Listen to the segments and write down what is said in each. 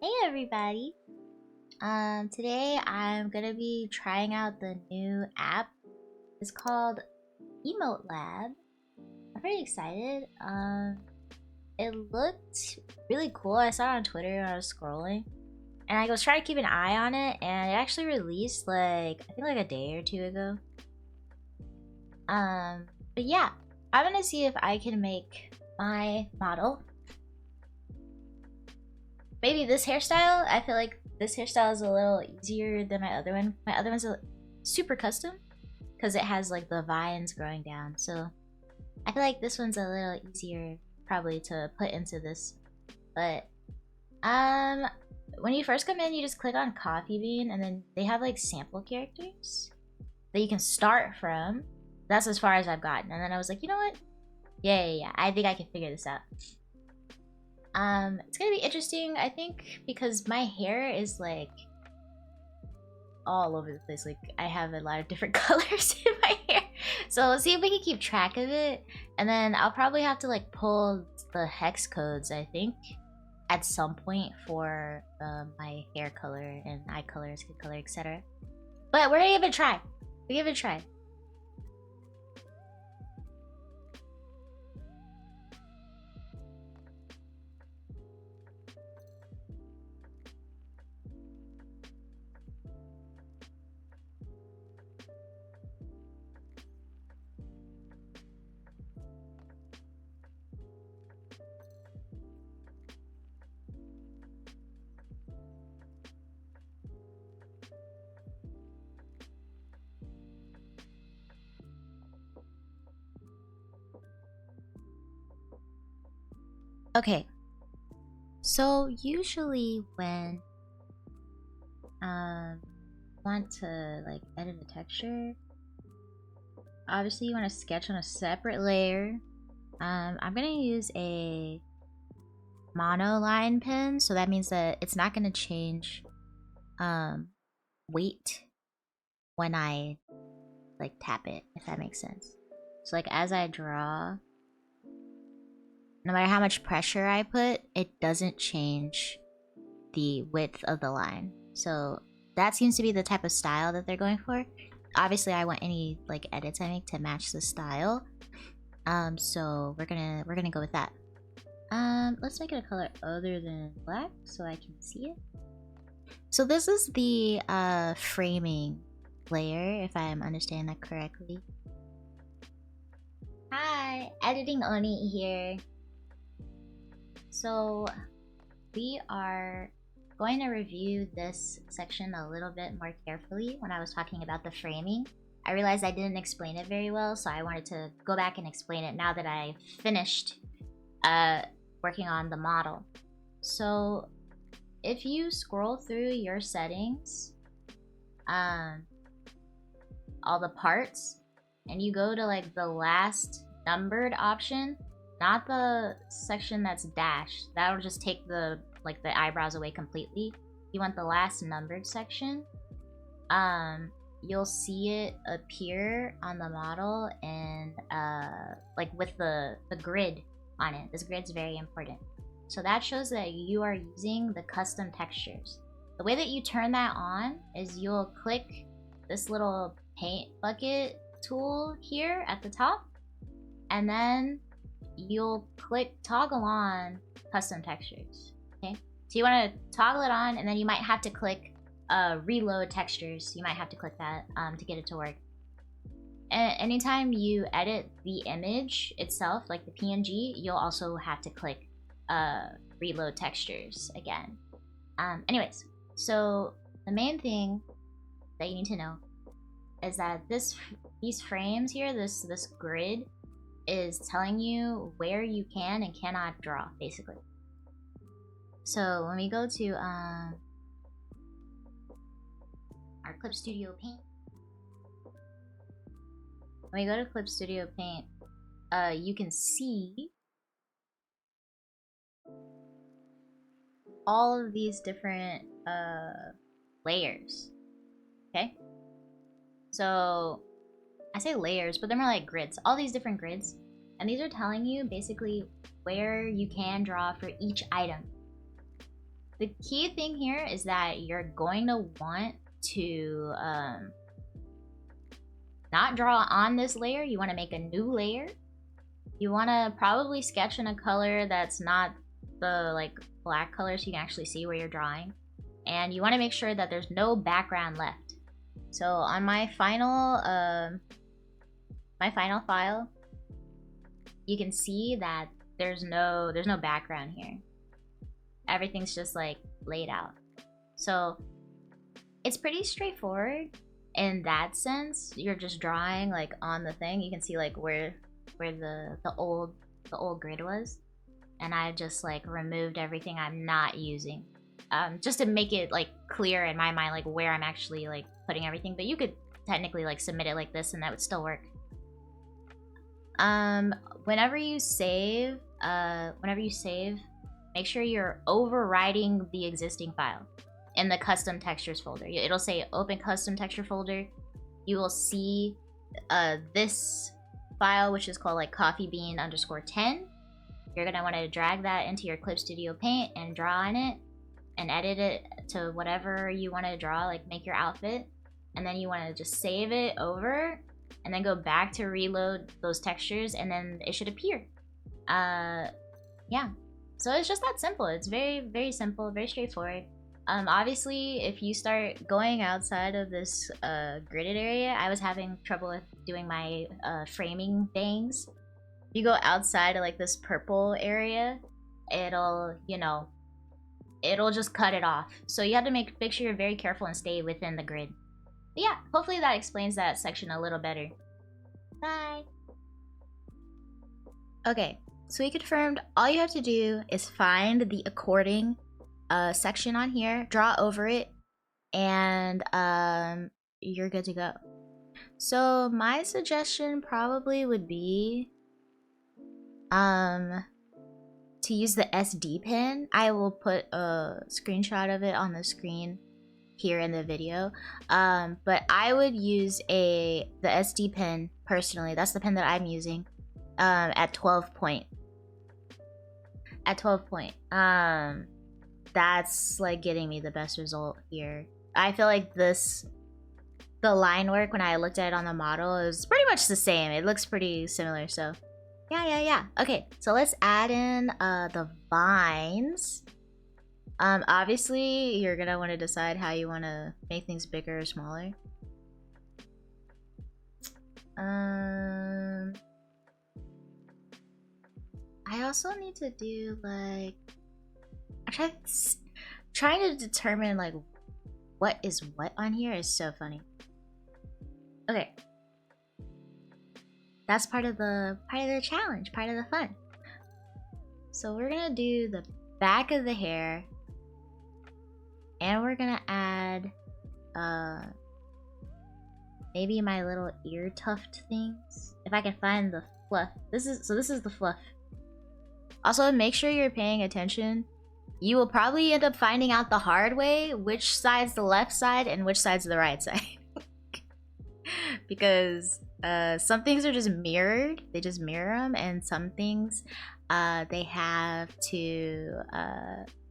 Hey everybody! Today I'm gonna be trying out the new app. It's called Emote Lab. I'm pretty excited. It looked really cool. I saw it on Twitter when I was scrolling, and I was trying to keep an eye on it, and it actually released I think like a day or two ago. But yeah, I'm gonna see if I can make my model. Maybe this hairstyle. I feel like this hairstyle is a little easier than my other one. My other one's super custom because it has like the vines growing down. So I feel like this one's a little easier probably to put into this. But um, when you first come in, you just click on Coffee Bean, and then they have like sample characters that you can start from. That's as far as I've gotten. And then I was like, you know what? Yeah. I think I can figure this out. It's gonna be interesting, I think, because my hair is like all over the place. Like I have a lot of different colors in my hair. So let's see if we can keep track of it. And then I'll probably have to like pull the hex codes, I think, at some point for my hair color and eye color, skin color, etc. But we're gonna give it a try. We give it a try. Okay. So usually when want to like edit a texture, obviously you want to sketch on a separate layer. I'm gonna use a monoline pen, so that means that it's not gonna change weight when I like tap it, if that makes sense. So like as I draw, no matter how much pressure I put, it doesn't change the width of the line. So that seems to be the type of style that they're going for. Obviously I want any like edits I make to match the style. So we're gonna go with that. Let's make it a color other than black so I can see it. So this is the framing layer, if I'm understanding that correctly. Hi, Editing Oni here. So we are going to review this section a little bit more carefully. When I was talking about the framing, I realized I didn't explain it very well, so I wanted to go back and explain it now that I finished working on the model. So if you scroll through your settings, all the parts, and you go to like the last numbered option, not the section that's dashed, that'll just take the like the eyebrows away completely. You want the last numbered section. You'll see it appear on the model and like with the grid on it. This grid's very important. So that shows that you are using the custom textures. The way that you turn that on is you'll click this little paint bucket tool here at the top, and then you'll click toggle on custom textures. Okay, so you want to toggle it on, and then you might have to click reload textures. You might have to click that to get it to work. And anytime you edit the image itself, like the PNG, you'll also have to click reload textures again. Anyways, so the main thing that you need to know is that these frames here, this grid, is telling you where you can and cannot draw, basically. So when we go to our Clip Studio Paint, when we go to Clip Studio Paint, you can see all of these different layers. Okay, so I say layers, but they're more like grids. All these different grids, and these are telling you basically where you can draw for each item. the key thing here is that you're going to want to not draw on this layer. You want to make a new layer. You want to probably sketch in a color that's not the like black color so you can actually see where you're drawing. And you want to make sure that there's no background left. So on my final file, you can see that there's no background here. Everything's just like laid out. So it's pretty straightforward in that sense. You're just drawing like on the thing. You can see like where the old grid was, and I just like removed everything I'm not using, just to make it like clear in my mind like where I'm actually like putting everything. But you could technically like submit it like this and that would still work. Whenever you save, make sure you're overriding the existing file in the custom textures folder. It'll say open custom texture folder. You will see this file, which is called like coffeebean_10. You're gonna want to drag that into your Clip Studio Paint and draw on it and edit it to whatever you want to draw, like make your outfit. And then you want to just save it over and then go back to reload those textures, and then it should appear. Yeah. So it's just that simple. It's very, very simple, very straightforward. Obviously, if you start going outside of this gridded area, I was having trouble with doing my framing bangs. If you go outside of like this purple area, it'll, you know, it'll just cut it off. So you have to make sure you're very careful and stay within the grid. But yeah, hopefully that explains that section a little better. Bye. Okay, so we confirmed all you have to do is find the according section on here, draw over it, and you're good to go. So my suggestion probably would be to use the SD pen. I will put a screenshot of it on the screen here in the video, but I would use the SD pen personally. That's the pen that I'm using at 12 point. At 12 point. That's like getting me the best result here. I feel like the line work when I looked at it on the model is pretty much the same. It looks pretty similar, so yeah. Okay, so let's add in the vines. Obviously you're gonna want to decide how you want to make things bigger or smaller. I also need to do like, I'm trying to determine like what is what on here is so funny. Okay, that's part of the challenge, part of the fun. So we're gonna do the back of the hair, and we're gonna add maybe my little ear tuft things, if I can find the fluff. This is the fluff. Also, make sure you're paying attention. You will probably end up finding out the hard way which side's the left side and which side's the right side. Because some things are just mirrored, they just mirror them, and some things they have to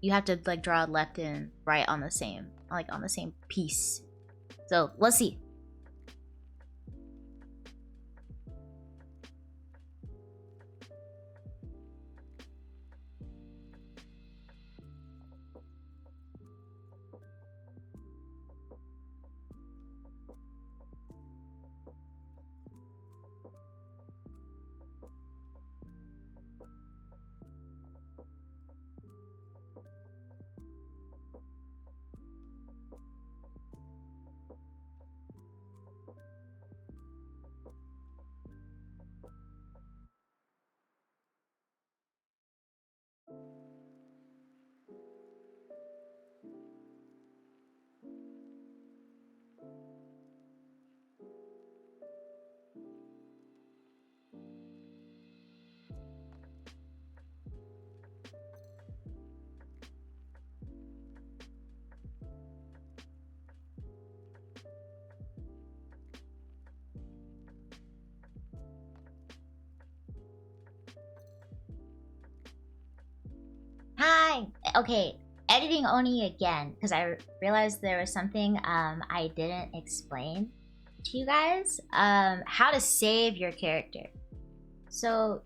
you have to like draw left and right on the same, like on the same piece. So let's see. Hi. Okay. editing Oni again, because I realized there was something I didn't explain to you guys. How to save your character. So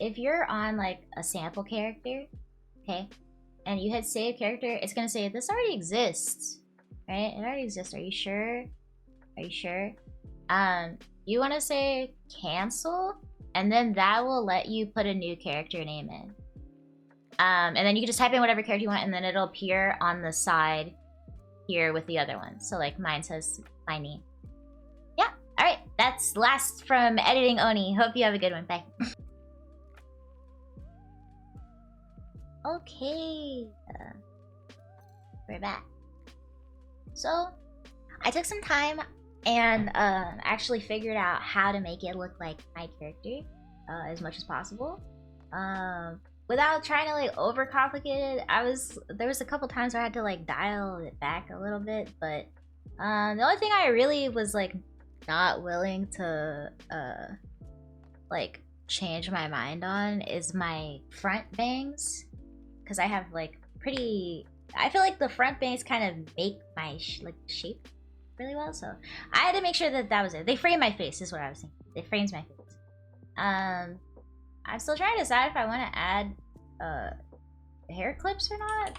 if you're on like a sample character, okay, and you hit save character, it's gonna say this already exists, right? It already exists. Are you sure? Are you sure? You want to say cancel, and then that will let you put a new character name in. And then you can just type in whatever character you want, and then it'll appear on the side here with the other one. So like mine says my name. Yeah. All right. That's last from editing Oni. Hope you have a good one. Bye. Okay. We're back. So I took some time and actually figured out how to make it look like my character as much as possible. Without trying to like overcomplicate it. There was a couple times where I had to like dial it back a little bit, but the only thing I really was like not willing to like change my mind on is my front bangs, because I have like I feel like the front bangs kind of make my shape really well, so I had to make sure that was it. They frame my face is what I was thinking. It frames my face. I'm still trying to decide if I want to add hair clips or not,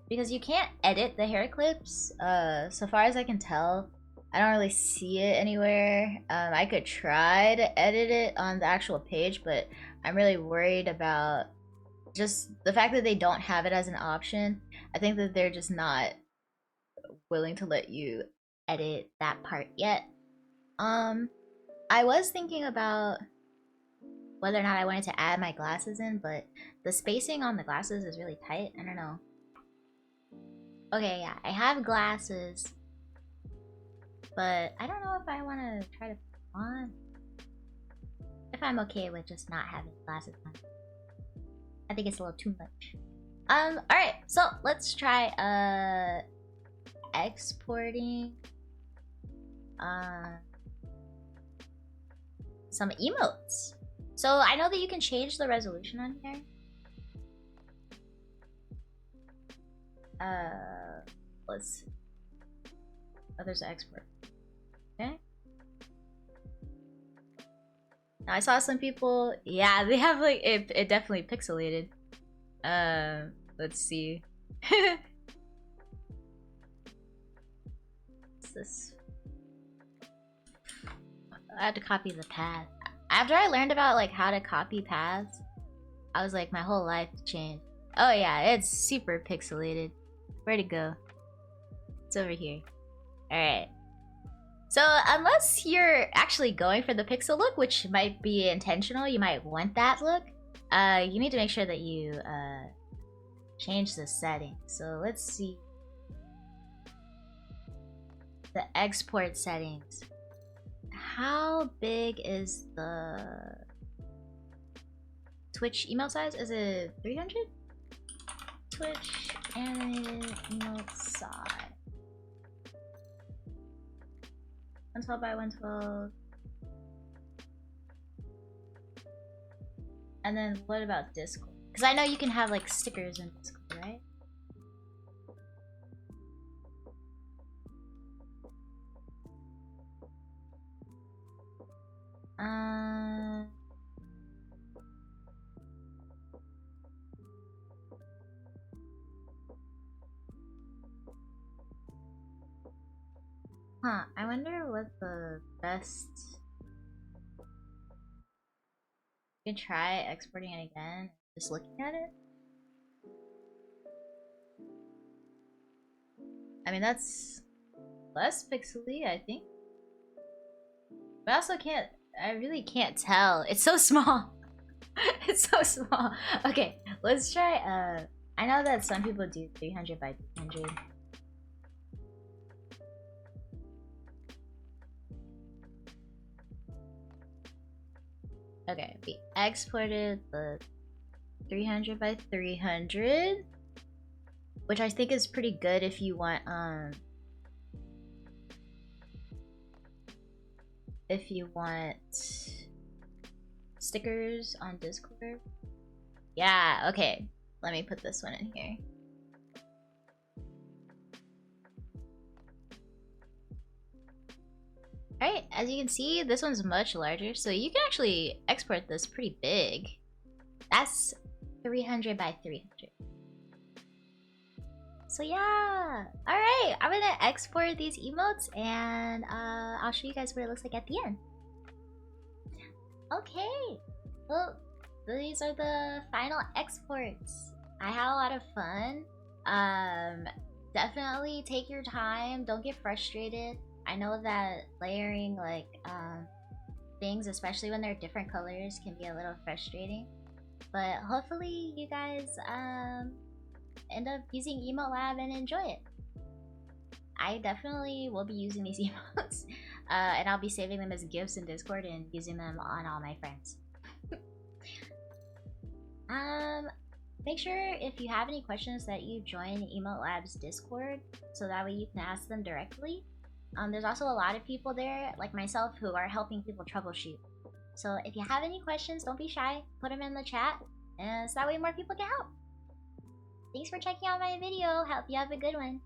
because you can't edit the hair clips. So far as I can tell, I don't really see it anywhere. I could try to edit it on the actual page, but I'm really worried about just the fact that they don't have it as an option. I think that they're just not willing to let you edit that part yet. I was thinking about whether or not I wanted to add my glasses in, but the spacing on the glasses is really tight. I don't know. Okay, yeah, I have glasses, but I don't know if I want to try to put them on. If I'm okay with just not having glasses on. I think it's a little too much. Alright, so let's try exporting some emotes. So I know that you can change the resolution on here. Let's see. Oh, there's an export. Okay. Now I saw some people, yeah, they have like it definitely pixelated. Let's see. What's this? I had to copy the path. After I learned about like how to copy paths, I was like, my whole life changed. Oh yeah, it's super pixelated. Where'd it go? It's over here. Alright. So unless you're actually going for the pixel look, which might be intentional, you might want that look, you need to make sure that you change the setting. So let's see. The export settings. How big is the Twitch emote size? Is it 300? Twitch animated emote size. 112 by 112. And then what about Discord? Because I know you can have like stickers in Discord, right? Huh, I wonder what the best... You can try exporting it again, just looking at it. I mean, that's less pixely, I think. But I also can't, I really can't tell. It's so small. It's so small. Okay, let's try, I know that some people do 300 by 300. Okay, we exported the 300 by 300, which I think is pretty good if you want stickers on Discord. Yeah, okay. Let me put this one in here. Alright, as you can see, this one's much larger, so you can actually export this pretty big. That's 300 by 300. So yeah, alright, I'm gonna export these emotes and I'll show you guys what it looks like at the end. Okay, well, these are the final exports. I had a lot of fun. Definitely take your time, don't get frustrated. I know that layering like things, especially when they're different colors, can be a little frustrating. But hopefully you guys end up using Emote Lab and enjoy it. I definitely will be using these emotes, and I'll be saving them as gifts in Discord and using them on all my friends. Make sure if you have any questions that you join Emote Lab's Discord, so that way you can ask them directly. There's also a lot of people there, like myself, who are helping people troubleshoot. So if you have any questions, don't be shy, put them in the chat, and so that way more people can help. Thanks for checking out my video. Hope you have a good one.